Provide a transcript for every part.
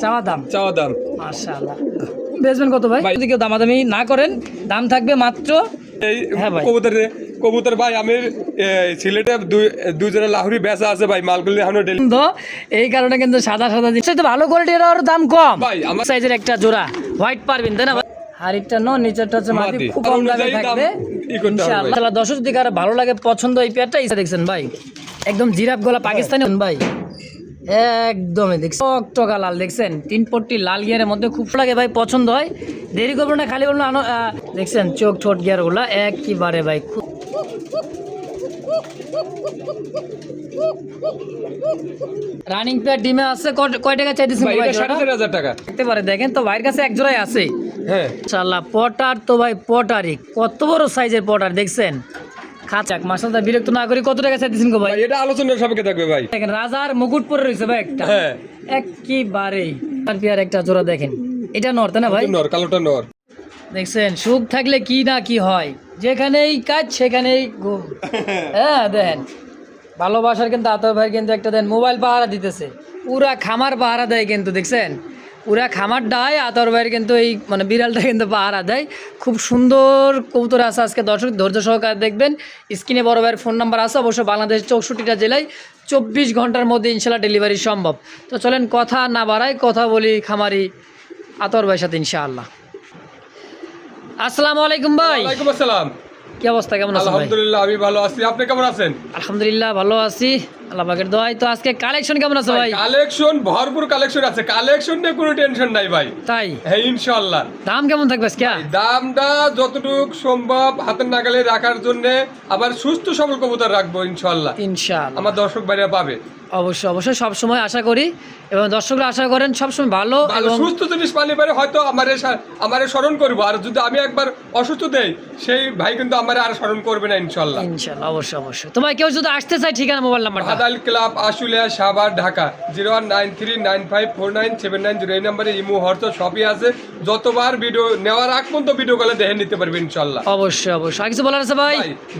চাওয়া দাম মাশাআল্লাহ। বেচবেন কত ভাই? যদি কেউ দামাদামি না করেন দাম থাকবে মাত্র। এই হ্যাঁ ভাই। কবুতর ভাই আমি সিলেটে দুজনের লাহুরি বেচা আছে ভাই, মালগুলি এখনো এই কারণে কিন্তু সাদা দিচ্ছে তো ভালো কোয়ালিটির, আর দাম কম ভাই। আমার সাইজের একটা জোড়া হোয়াইট পারবেন তাই না ভাই? হাড়িটা নিচেরটা হচ্ছে মাটি, খুব কম দামে থাকবে ইনশাআল্লাহ। দর্শক যদি কারো ভালো লাগে পছন্দ এই পেয়ারটা দেখছেন ভাই, একদম জিরাফ গলা পাকিস্তানি ভাই, একদমই দেখছেন টকটকা লাল, দেখছেন 3 পট্টি লাল গিয়ারের মধ্যে খুব লাগে ভাই, পছন্দ হয়। দেরি করবো না, খালি বলবো দেখছেন চোখ ঠোঁট গিয়ার গুলা একবারে ভাই খুব। রানিং পেয়ার ডিমে আছে, কয় টাকা চাইতেছেন ভাই? 4500 টাকা দেখতে পারে, দেখেন তো ভাইয়ের কাছে এক জোড়াই আছে। হ্যাঁ ইনশাআল্লাহ। পটার তো ভাই পটারই, কত বড় সাইজের পটার দেখছেন, খাঁচাক মাশাআল্লাহ। বিরক্ত না করি, কত টাকা চাইতেছেন গো ভাই? এটা আলোচনার সাপেক্ষে থাকবে ভাই। দেখেন রাজার মুকুট পরে রয়েছে ভাই একটা, হ্যাঁ একেবারে আর পেয়ার একটা জোড়া দেখেন, এটা নর তাই না ভাই? নর, কালোটা নর। দেখছেন সুখ থাকলে কি না কি হয়, যেখানেই কাজ সেখানেই ঘুম। হ্যাঁ দেখেন ভালোবাসার কিন্তু আতর ভাই কিন্তু একটা দেন মোবাইল পাহারা দিতেছে, পুরা খামার পাহারা দেয় কিন্তু, দেখছেন পুরা খামার ডায় আতর ভাইয়ের কিন্তু এই মানে বিড়ালটা কিন্তু পাহারা দেয়। খুব সুন্দর কবুতর আছে আজকে, দর্শক ধৈর্য সহকারে দেখবেন। স্ক্রিনে বড় ভাইয়ের ফোন নাম্বার আছে, অবশ্য বাংলাদেশের 64টা জেলায় 24 ঘন্টার মধ্যে ইনশাল্লাহ ডেলিভারি সম্ভব। তো চলেন কথা না বাড়াই, কথা বলি খামারি আতর ভাইয়ের সাথে ইনশাআল্লাহ। আসসালামু আলাইকুম ভাই। ওয়ালাইকুম আসসালাম। কি অবস্থা, কেমন আছেন ভাই? আলহামদুলিল্লাহ আমি ভালো আছি, আপনি কেমন আছেন? আলহামদুলিল্লাহ ভালো আছি, আল্লাহ পাকের দোয়ায়। তো আজকে কালেকশন কেমন আছে ভাই? কালেকশন ভরপুর কালেকশন আছে, কালেকশন নিয়ে কোনো টেনশন নাই ভাই। তাই? হ্যাঁ ইনশাআল্লাহ। দাম কেমন থাকবে আজকে? দামটা যতটুক সম্ভব হাতের নাগালে রাখার জন্য, আবার সুস্থ সবল কবুতর রাখবো ইনশাআল্লাহ। ইনশাআল্লাহ আমার দর্শক ভাইরা পাবে অবশ্যই অবশ্যই, সবসময় আশা করি এবং দর্শকরা আশা করেন সবসময় ভালো এবং সুস্থ জিনিস পানি পারে, হয়তো আমারে স্মরণ করবো। আর যদি আমি একবার অসুস্থ দেই, সেই ভাই কিন্তু আমারে আর স্মরণ করবে না ইনশাআল্লাহ। ইনশাআল্লাহ অবশ্যই অবশ্যই। তোমার কেউ যদি আসতে চায় ঠিকানা মোবাইল নাম্বারটা? হাদাল ক্লাব আশুলিয়া সাভার ঢাকা 0193954979 এই নম্বরে ইমো হোয়াটসঅ্যাপ সবই আছে। যতবার ভিডিও নেওয়ার আগ পর্যন্ত ভিডিও কলে দেখে নিতে পারবে ইনশাআল্লাহ। অবশ্যই অবশ্যই। আর কিছু বলার আছে ভাই?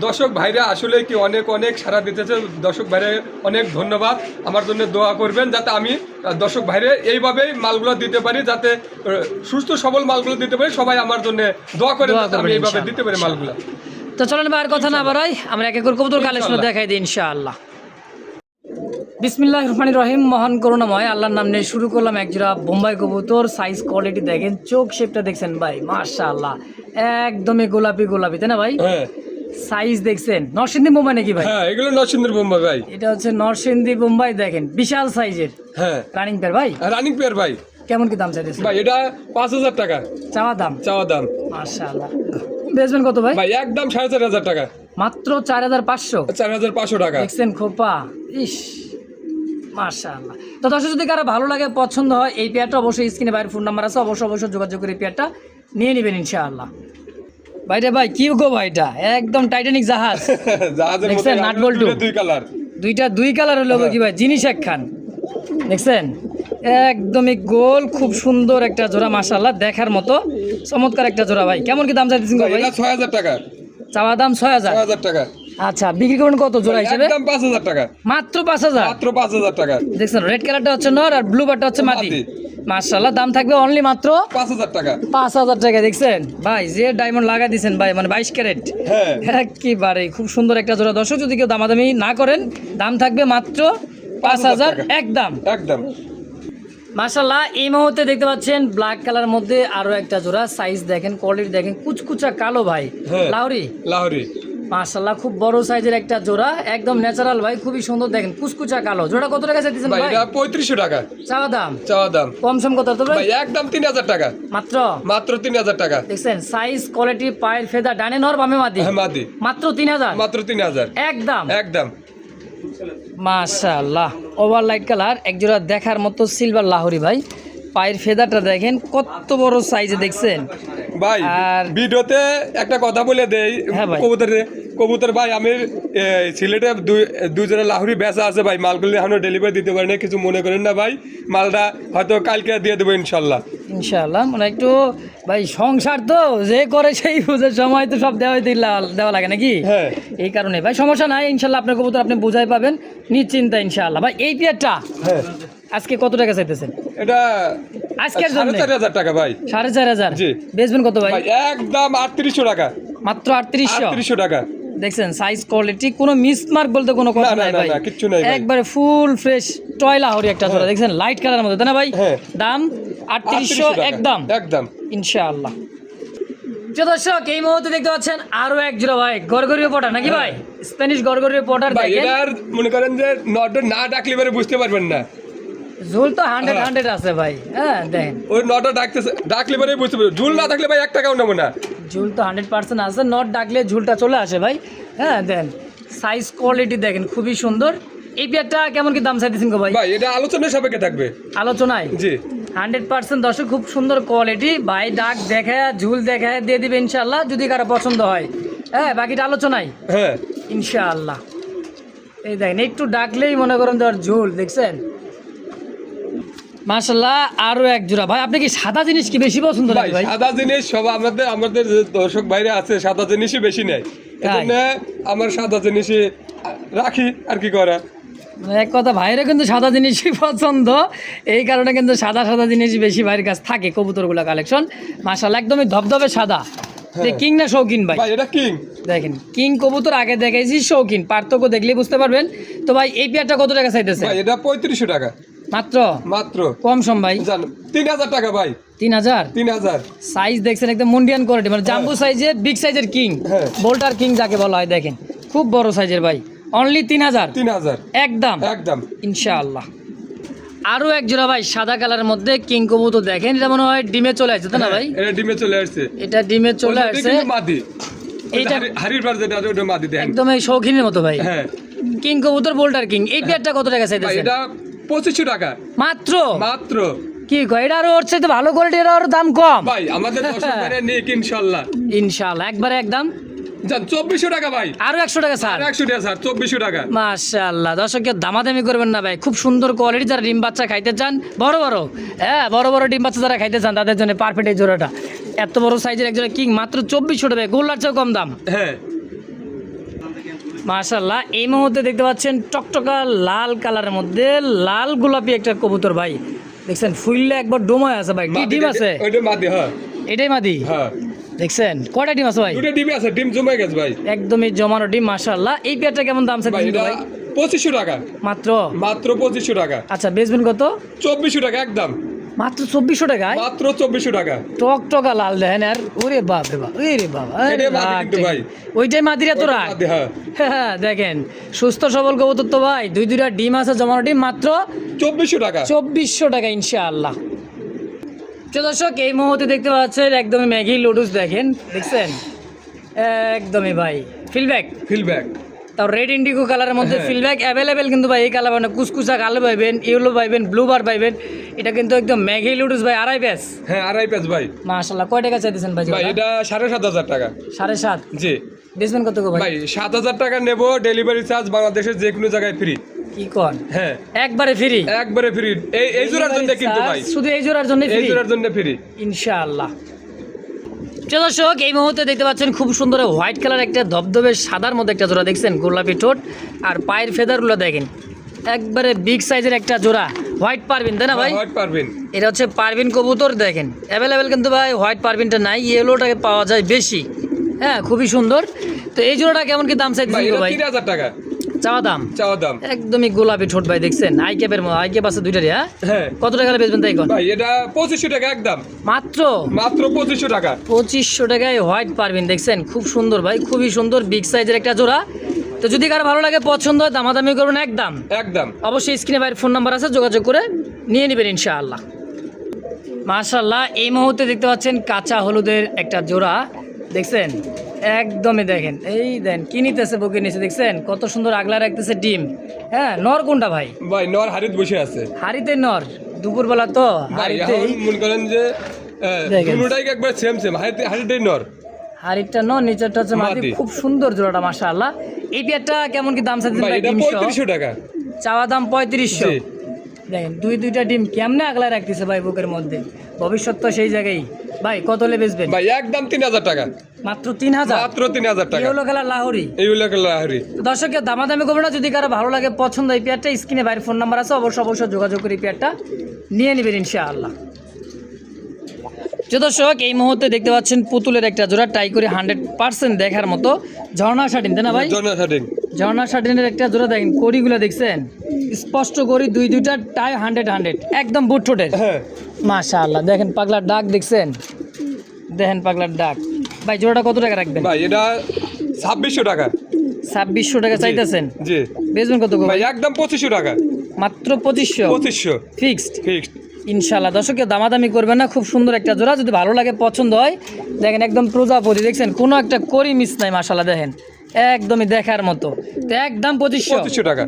দর্শক ভাইরা আসলে কি অনেক অনেক সাড়া দিতেছে, দর্শক ভাইরা অনেক ধন্যবাদ। আমার জন্য দোয়া করবেন যাতে আমি দর্শক ভাইরে এইভাবেই মালগুলো দিতে পারি, যাতে সুস্থ সবল মালগুলো দিতে পারি। সবাই আমার জন্য দোয়া করে যাতে আমি এইভাবে দিতে পারি মালগুলো। তো চলেন ভাই আর কথা না বাড়াই, আমরা এক এক করে কবুতর কালেকশন দেখাই দিই ইনশাআল্লাহ। বিসমিল্লাহির রহমানির রহিম। মহান করুণাময় আল্লাহর নাম নিয়ে শুরু করলাম এক জোড়া বোম্বাই কবুতর। সাইজ কোয়ালিটি দেখেন, চোখ শেপটা দেখছেন ভাই, মাশাআল্লাহ একদমই গোলাপি গোলাপি তাই না ভাই? হ্যাঁ। সাইজ দেখছেন, নরসিংদী বোম্বাই নাকি ভাই? হ্যাঁ এগুলো নরসিংদী বোম্বাই ভাই। এটা হচ্ছে নরসিংদী বোম্বাই, দেখেন বিশাল সাইজের। হ্যাঁ রানিং পেয়ার ভাই? রানিং পেয়ার ভাই। কেমন কি দাম চাইতেছে ভাই? এটা 5000 টাকা চাওয়া দাম। চাওয়া দাম। মাশাআল্লাহ। বেচবেন কত ভাই? ভাই একদম 4500 টাকা, মাত্র 4500। 4500 টাকা। দেখছেন খোপা, ইস মাশাআল্লাহ। তো দর্শক যদি কারো ভালো লাগে পছন্দ হয় এই পেয়ারটা, অবশ্যই স্ক্রিনে ভাইয়ের ফোন নাম্বার আছে, অবশ্যই অবশ্যই যোগাযোগ করে এই পেয়ারটা নিয়ে নেবেন ইনশাআল্লাহ। ভাইটা ভাই কি গো ভাইটা, একদম টাইটানিক জাহাজ। জাহাজের মতো দেখছেন নাট বল্টু দুই কালার, দুই কালার হলো কি ভাই, জিনিস একখান। দেখছেন একদমই গোল, খুব সুন্দর একটা জোড়া মাশাআল্লাহ, দেখার মতো চমৎকার একটা জোড়া ভাই। কেমন কি দাম চাইতেছেন ভাই? এটা 6000 টাকা চাওয়া দাম 6000 টাকা। আচ্ছা বিক্রি করুন কত জোড়া হিসেবে? একদম 5000 টাকা, মাত্র 5000। মাত্র 5000 টাকা। দেখছেন রেড কালারটা হচ্ছে নর আর ব্লু বারটা হচ্ছে মাদি। মাশাআল্লাহ দাম থাকবে অনলি মাত্র 5000 টাকা। 5000 টাকা। দেখছেন ভাই যে ডায়মন্ড লাগা দিয়েছেন ভাই, মানে 22 ক্যারেট। হ্যাঁ একেবারে খুব সুন্দর একটা জোড়া। দর্শক যদি কেউ দামাদামি না করেন দাম থাকবে মাত্র 5000 একদম একদম। মাশাআল্লাহ এই মুহূর্তে দেখতে পাচ্ছেন ব্ল্যাক কালার মধ্যে আরো একটা জোড়া। সাইজ দেখেন, কোয়ালিটি দেখেন, কুচকুচা কালো ভাই, লাহোরি। মাশাআল্লাহ খুব বড় সাইজের একটা জোড়া, একদম ন্যাচারাল ভাই, খুবই সুন্দর। দেখেন কুচকুচা কালো জোড়া। কত টাকা চাইতেছেন ভাই? এটা 3500 টাকা চাওয়া দাম। কম সম কত তো ভাই? একদম 3000 টাকা, মাত্র 3000 টাকা। দেখছেন সাইজ কোয়ালিটি, পায়ের ফেদা, ডানে নর বামে মাদি। মাদি। মাত্র 3000 একদম একদম। মাশাআল্লাহ ওভার লাইট কালার এক জোড়া, দেখার মতো সিলভার লাহোরি ভাই। পায়ের ফেদাটা দেখেন কত বড় সাইজে, দেখছেন ভাই? আর ভিডিওতে একটা কথা বলে দেই, কবুতর ভাই আমি সিলেটে দুজনের লাহুরি বেচা আছে ভাই, মালগুলি এখনো ডেলিভারি দিতে পারি না, কিছু মনে করেন না ভাই। মালটা হয়তো কালকে দিয়ে দেবো ইনশাল্লাহ। মানে একটু ভাই সংসার তো যে করে সেই বুঝে, সময় তো সব দেওয়া লাগে নাকি? হ্যাঁ এই কারণে ভাই সমস্যা নাই ইনশাল্লাহ। আপনার কবুতর আপনি বুঝাই পাবেন নিশ্চিন্তা ইনশাল্লাহ। ভাই এই পেয়ারটা আজকে কত টাকা চাইতেছেন এটা আজকের জন্য 4,500 টাকা ভাই। 4,500 জি। বেচবেন কত ভাই? ভাই একদম 3800 টাকা, মাত্র 3800। 3800 টাকা। দেখছেন সাইজ কোয়ালিটি কোনো মিসমার্ক বলতে কোনো কথা না, নাই না, ভাই, না, কিচ্ছু নাই ভাই। একবারে ফুল ফ্রেশ টয়লা হরি একটা জোড়া, দেখছেন লাইট কালারের মধ্যে, তাই না ভাই? হ্যাঁ। দাম 3800 টাকা। একদম একদম। ইনশাআল্লাহ। প্রিয় দর্শক, এই মুহূর্তে দেখতে পাচ্ছেন আরো এক জোড়া ভাই গরগরীয় পটার, নাকি ভাই? স্প্যানিশ গরগরীয় পটার। ভাই দেখেন এটার মনে করেন যে নট না ডাকলে পরে বুঝতে পারবেন না। ঝোল তো 100 আছে ভাই। হ্যাঁ দেখেন ওই নটা ডাকলে পরে বুঝতে পারবেন, ঝুল না থাকলে ভাই 1 টাকাও নেবো না। ঝুল তো 100% আছে, নট ডাকলে ঝুলটা চলে আসে ভাই। হ্যাঁ দেন সাইজ কোয়ালিটি দেখেন খুবই সুন্দর। এই পেয়ারটা কেমন কি দাম চাইতেছেন গো ভাই? ভাই এটা আলোচনার সাপেক্ষে থাকবে। আলোচনায় জি। 100% দর্শক, খুব সুন্দর কোয়ালিটি ভাই, ডাক দেখায় ঝুল দেখায় দিয়ে দিবে ইনশাআল্লাহ, যদি কারো পছন্দ হয়। হ্যাঁ বাকিটা আলোচনায় হ্যাঁ ইনশাআল্লাহ। এই দেখেন একটু ডাকলেই মনে করেন দেওয়ার ঝুল, দেখছেন মাশাআল্লাহ। আরো এক জোড়া ভাই, আপনি কি সাদা জিনিস কি বেশি পছন্দ ভাই, লাগে ভাই? সাদা জিনিস সব আমাদের যে দর্শক বাইরে আছে সাদা জিনিসই বেশি নেয়, এজন্য আমার সাদা জিনিসই রাখি আর কি করা। মানে এক কথা ভাইরা কিন্তু সাদা জিনিসই পছন্দ, এই কারণে কিন্তু সাদা সাদা জিনিস বেশি ভাইয়ের কাছে থাকে কবুতরগুলো কালেকশন। মাশাআল্লাহ একদমই ধবধবে সাদা। কিং না শৌখিন ভাই? ভাই এটা কিং। দেখেন কিং কবুতর আগে দেখাইছি, শৌখিন পার্থক্য দেখলেই বুঝতে পারবেন। তো ভাই এই পেয়ারটা কত টাকা চাইতেছে? ভাই এটা 3500 টাকা মাত্র। মাত্র কম সম ভাই? জান 3000 টাকা ভাই। 3000। 3000 সাইজ দেখছেন একদম মুন্ডিয়ান কোয়ালিটি, মানে জাম্বো সাইজে বিগ সাইজের কিং, হ্যাঁ। বোল্টার কিং যাকে বলা হয়, দেখেন খুব বড় সাইজের ভাই। অনলি 3000 একদম একদম ইনশাআল্লাহ। আরো এক জোড়া ভাই সাদা কালারের মধ্যে কিং কবুতর, দেখেন এটা মনে হয় ডিমে চলে আসছে, তাই না ভাই? এটা ডিমে চলে আসছে। এটা ডিমে চলে আসছে। মাদি এইটা হাড়ির পার যেটা ওটা মাদি দেখেন একদম এই শৌখিনের মতো ভাই। হ্যাঁ। কিং কবুতর বোল্টার কিং, এই পেয়ারটা কত টাকা ভাই চাইতেছেন? এটা 2500 টাকা মাত্র। মাত্র। কি কয়, এটা আরো ওর চাইতে ভালো কোয়ালিটির, আর দাম কম ভাই আমাদের দর্শক বাইরে নিক ইনশাআল্লাহ। ইনশাআল্লাহ একবারে একদম জান 2400 টাকা ভাই। আরো 100 টাকা স্যার। 100 টাকা স্যার, 2400 টাকা। মাশাআল্লাহ দর্শককে দামাদামি করবেন না ভাই, খুব সুন্দর কোয়ালিটি। যারা ডিম বাচ্চা খাইতে চান বড় বড়, হ্যাঁ বড় বড় ডিম বাচ্চা যারা খাইতে চান তাদের জন্য পারফেক্ট এই জোড়াটা। এত বড় সাইজের এক জোড়া কিং মাত্র 2400 টাকা, গোল্লার চেয়েও কম দাম। হ্যাঁ মাশাআল্লাহ এই মুহূর্তে দেখতে পাচ্ছেন টকটকা লাল কালারের মধ্যে লাল গোলাপি একটা কবুতর ভাই, দেখছেন ফুললে একবার ডোমায় আছে ভাই। কি ডিম আছে? ওইটা মাদি। হ্যাঁ এটাই মাদি। হ্যাঁ দেখছেন কয়টা ডিম আছে ভাই? দুটো ডিম আছে, ডিম জমে গেছে ভাই। একদমই জমানো ডিম মাশাআল্লাহ। এই পেয়ারটা কেমন দাম ভাই চাইছেন এটা ভাই? 2500 টাকা মাত্র। মাত্র 2500 টাকা। আচ্ছা বেচবেন কত? 2400 টাকা একদম মাত্র 2400 টাকায় মাত্র 2400 টাকা। টকটকা লাল দেখেন। আর ওরে বাপ রে বাপ, ওরে বাবা, এটাই মাদি কিন্তু ভাই। ওইটাই মাদিরা তো রাখ। মাদি, হ্যাঁ। হ্যাঁ দেখেন সুস্থ সবল কবুতর তো ভাই, দুইটা ডিম আছে জমানো ডিম, মাত্র 2400 টাকা। 2400 টাকা ইনশাআল্লাহ। তো দর্শক এই মুহূর্তে দেখতে পাচ্ছেন একদমই ম্যাগি লুডুস, দেখেন দেখছেন একদমই ভাই ফিলব্যাক তাও রেড ইন্ডিগো কালারের মধ্যে হ্যাঁ। ফিলব্যাক অ্যাভেলেবেল কিন্তু ভাই। এই কালার মানে কুচকুচা কালো পাইবেন, ইয়েলো পাইবেন, ব্লু বার পাইবেন। এটা কিন্তু একদম ম্যাগি লুডুস ভাই, 2.5 পিস। হ্যাঁ 2.5 পিস ভাই। মাশাআল্লাহ কয় টাকা চাইতেছেন ভাই? ভাই এটা 7500 টাকা। 7.5। জি। বেচবেন কত গো ভাই? ভাই 7000 টাকা নেব, ডেলিভারি চার্জ বাংলাদেশের যে কোনো জায়গায় ফ্রি। কি কোন? হ্যাঁ একবারে ফ্রি। একবারে ফ্রি। এই জোড়ার জন্য কিন্তু ভাই, শুধু এই জোড়ার জন্য এই ফ্রি জোড়ার জন্য ফ্রি ইনশাআল্লাহ। প্রিয় দর্শক এই মুহূর্তে দেখতে পাচ্ছেন খুব সুন্দর হোয়াইট কালার একটা ধবধবে সাদার মধ্যে একটা জোড়া, দেখছেন গোলাপি ঠোঁট আর পায়ের ফেদারগুলো দেখেন একবারে বিগ সাইজের একটা জোড়া হোয়াইট পারবিন, তাই না ভাই? হোয়াইট পারবিন। এটা হচ্ছে পারবিন কবুতর, দেখেন অ্যাভেলেবেল কিন্তু ভাই হোয়াইট পারবিনটা নাই, ইয়েলোটাকে পাওয়া যায় বেশি। হ্যাঁ খুবই সুন্দর। তো এই জোড়াটা কেমন কি দাম চাইতেছেন ভাই এটা ভাই? 3000 টাকা চাওয়া দাম। চাওয়া দাম। একদমই গোলাপি ঠোঁট ভাই, দেখছেন আইকেপের মতো, আইকেপ আছে দুইটারই। হ্যাঁ হ্যাঁ কত টাকা বেচবেন তাই কোন? ভাই এটা 2500 টাকা একদম মাত্র। মাত্র 2500 টাকা। 2500 টাকায় হোয়াইট পারবেন, দেখছেন খুব সুন্দর ভাই, খুবই সুন্দর বিগ সাইজের একটা জোড়া। তো যদি কারো ভালো লাগে পছন্দ হয় দামাদামি করবেন একদম একদম। অবশ্যই স্ক্রিনে ভাইয়ের ফোন নাম্বার আছে, যোগাযোগ করে নিয়ে নেবেন ইনশাআল্লাহ। মাশাআল্লাহ এই মুহূর্তে দেখতে পাচ্ছেন কাঁচা হলুদের একটা জোড়া, দেখছেন একদমই দেখেন এই দেন কি নিতেছে বকে নিচে, দেখছেন কত সুন্দর আগলা রাখতেছে ডিম। হ্যাঁ নর কোনটা ভাই? ভাই নর হারিত বসে আছে। হাড়িতে নর, দুপুরবেলা তো ভাই হাড়িতে। এখন মনে করেন যে দেখেন। দুটোটাই একবার সেম হারিতেই নর। হাড়িটা নর, নিচেরটা হচ্ছে মাদি। মাদি। খুব সুন্দর জোড়াটা মাশাআল্লাহ। এই পেয়ারটা কেমন কি দাম চাইছেন ভাই ভাই? এটা 300 3500 টাকা। চাওয়া দাম 3500। জি। দেখেন দুইটা ডিম কেমনে আগলা রাখতেছে ভাই বুকের মধ্যে, ভবিষ্যৎ তো সেই জায়গায়। ভাই কত হলে বেচবেন? ভাই একদম 3000 টাকা, মাত্র 3000? মাত্র 3000 টাকা। এই হলো খেলা লাহোরি, এই হলো লাহোরি। দর্শককে দামাদামি করবে না, যদি কারো ভালো লাগে পছন্দ এই পেয়ারটা স্ক্রিনে বাইরের ফোন নাম্বার আছে, অবশ্যই যোগাযোগ করে এই পেয়ারটা নিয়ে নেবেন ইনশাআল্লাহ। যে দর্শক এই মুহূর্তে দেখতে পাচ্ছেন পুতুলের একটা জোড়া টাই করে 100% দেখার মতো ঝর্ণা শাটিন, তাই না ভাই? ঝর্ণা শাটিনের একটা জোড়া দেখেন, কড়িগুলো দেখছেন স্পষ্ট করি, দুইটা টাই 100 একদম বুট ঠোঁটের। মাশাআল্লাহ, দেখেন পাগলার ডাক দেখছেন, দেখেন পাগলার ডাক। ভাই জোড়াটা কত টাকা রাখবেন? ভাই এটা 2600 টাকা। 2600 টাকা চাইতেছেন? জি। বেচবেন কত ভাই? একদম 2500 টাকা। মাত্র 2500 ফিক্সড? ফিক্সড ইনশাআল্লাহ। দর্শককে দামাদামি করবেন না, খুব সুন্দর একটা জোড়া, যদি ভালো লাগে পছন্দ হয় দেখেন একদম প্রজাপতি দেখছেন, কোনো একটা করি মিস নাই, মাশাআল্লাহ দেখেন একদমই দেখার মতো। তো একদম 2500 টাকা।